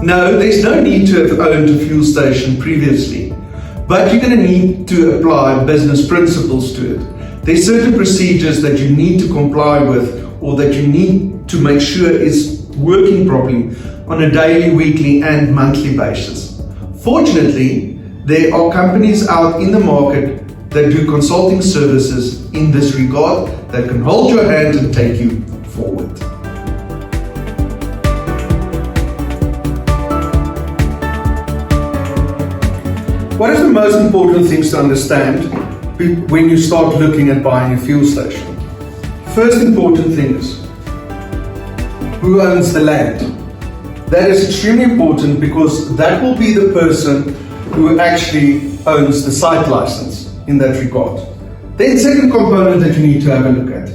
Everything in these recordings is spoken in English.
No, there's no need to have owned a fuel station previously, but you're going to need to apply business principles to it. There's certain procedures that you need to comply with, or that you need to make sure is working properly on a daily, weekly and monthly basis. Fortunately, there are companies out in the market that do consulting services in this regard that can hold your hand and take you forward. What are the most important things to understand when you start looking at buying a fuel station? First important thing is, who owns the land? That is extremely important because that will be the person who actually owns the site license in that regard. Then second component that you need to have a look at.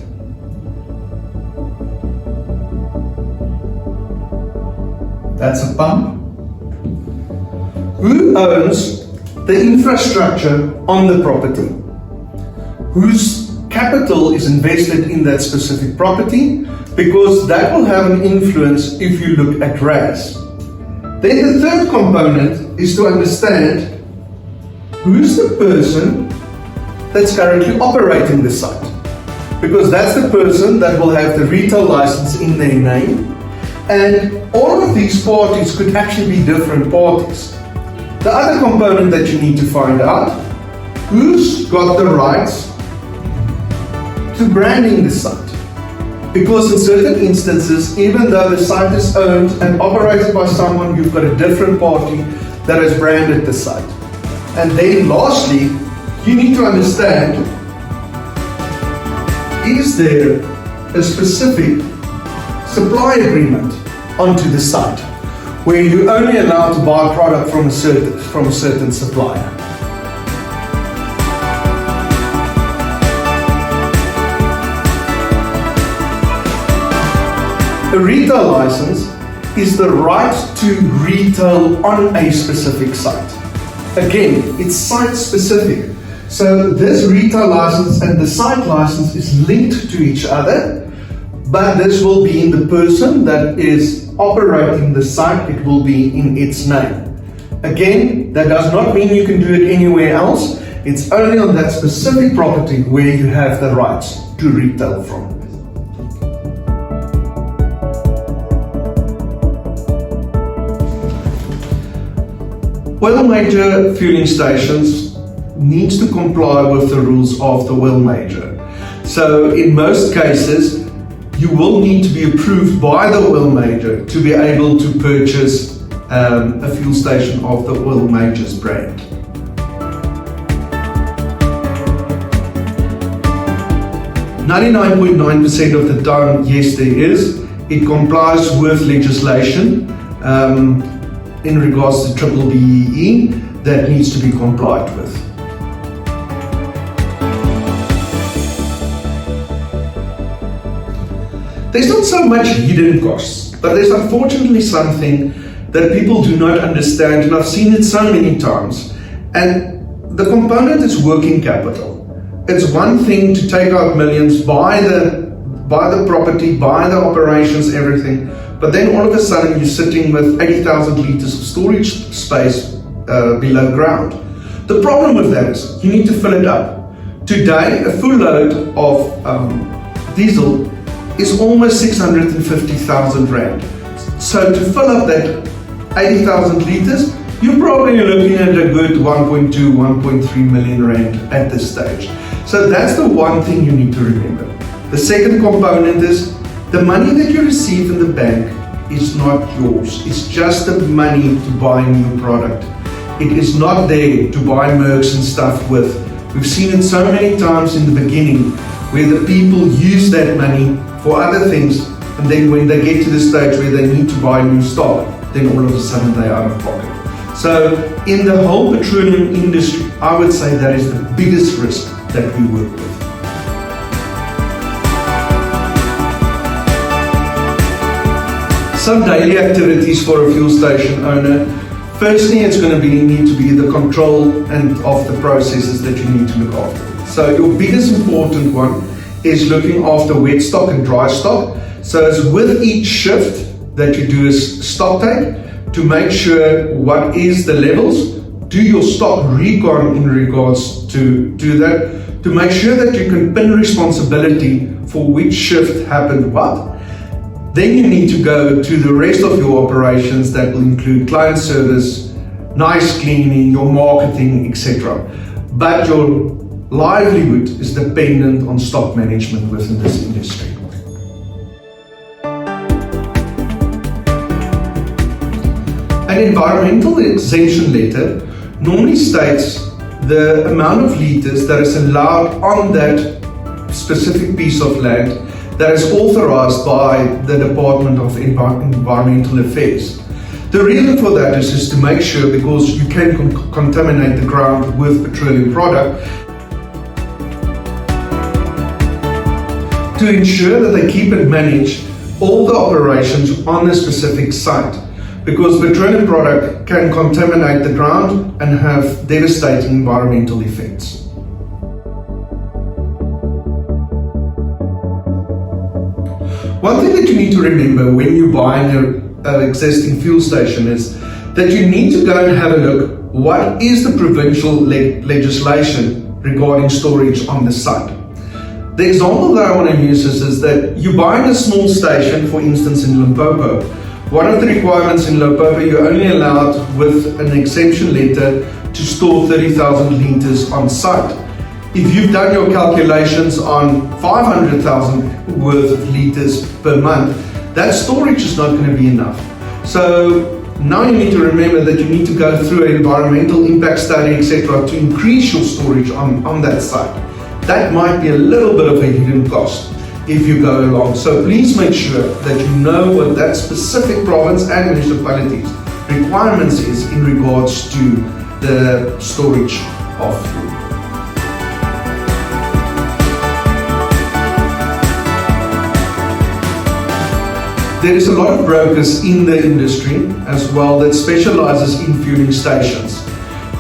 That's a pump. Who owns the infrastructure on the property? Whose capital is invested in that specific property? Because that will have an influence if you look at RAS. Then the third component is to understand who's the person that's currently operating the site. Because that's the person that will have the retail license in their name. And all of these parties could actually be different parties. The other component that you need to find out, who's got the rights to branding the site. Because in certain instances, even though the site is owned and operated by someone, you've got a different party that has branded the site. And then lastly, you need to understand, is there a specific supply agreement onto the site where you're only allowed to buy product from a certain supplier? A retail license is the right to retail on a specific site. Again, it's site specific. So this retail license and the site license is linked to each other, but this will be in the person that is operating the site, it will be in its name. Again, that does not mean you can do it anywhere else. It's only on that specific property where you have the rights to retail from. Oil major fueling stations needs to comply with the rules of the oil major. So in most cases, you will need to be approved by the oil major to be able to purchase a fuel station of the oil major's brand. "99.9% of the time, yes, there is. It complies with legislation in regards to BBBEE that needs to be complied with. There's not so much hidden costs, but there's unfortunately something that people do not understand, and I've seen it so many times. And the component is working capital. It's one thing to take out millions, buy the property, buy the operations, everything, but then all of a sudden you're sitting with 80,000 liters of storage space below ground. The problem with that is you need to fill it up. Today, a full load of diesel is almost 650,000 Rand. So to fill up that 80,000 liters, you're probably looking at a good 1.2, 1.3 million Rand at this stage. So that's the one thing you need to remember. The second component is the money that you receive in the bank is not yours. It's just the money to buy a new product. It is not there to buy Mercs and stuff with. We've seen it so many times in the beginning where the people use that money for other things, and then when they get to the stage where they need to buy new stock, then all of a sudden they're out of pocket. So in the whole petroleum industry, I would say that is the biggest risk that we work with. Some daily activities for a fuel station owner. Firstly, it's going to need to be the control and of the processes that you need to look after. So your biggest important one is looking after wet stock and dry stock. So it's with each shift that you do a stock take to make sure what is the levels, do your stock recon in regards to that, to make sure that you can pin responsibility for which shift happened what. Then you need to go to the rest of your operations that will include client service, nice cleaning, your marketing, etc. But your livelihood is dependent on stock management within this industry. An environmental exemption letter normally states the amount of litres that is allowed on that specific piece of land that is authorized by the Department of Environmental Affairs. The reason for that is just to make sure, because you can contaminate the ground with petroleum product, to ensure that they keep and manage all the operations on a specific site, because petroleum product can contaminate the ground and have devastating environmental effects. One thing that you need to remember when you're buying an existing fuel station is that you need to go and have a look, what is the provincial legislation regarding storage on the site. The example that I want to use is that you're buying a small station, for instance in Limpopo. One of the requirements in Limpopo, you're only allowed with an exemption letter to store 30,000 litres on site. If you've done your calculations on 500,000 worth of litres per month, that storage is not going to be enough. So now you need to remember that you need to go through an environmental impact study, etc., to increase your storage on that site. That might be a little bit of a hidden cost if you go along. So please make sure that you know what that specific province and municipality's requirements is in regards to the storage of fuel. There is a lot of brokers in the industry as well that specializes in fueling stations.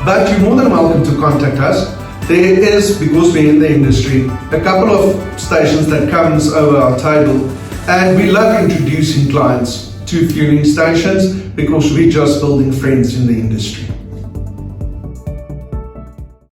But you're more than welcome to contact us. There is, because we're in the industry, a couple of stations that comes over our table, and we love introducing clients to fueling stations because we're just building friends in the industry.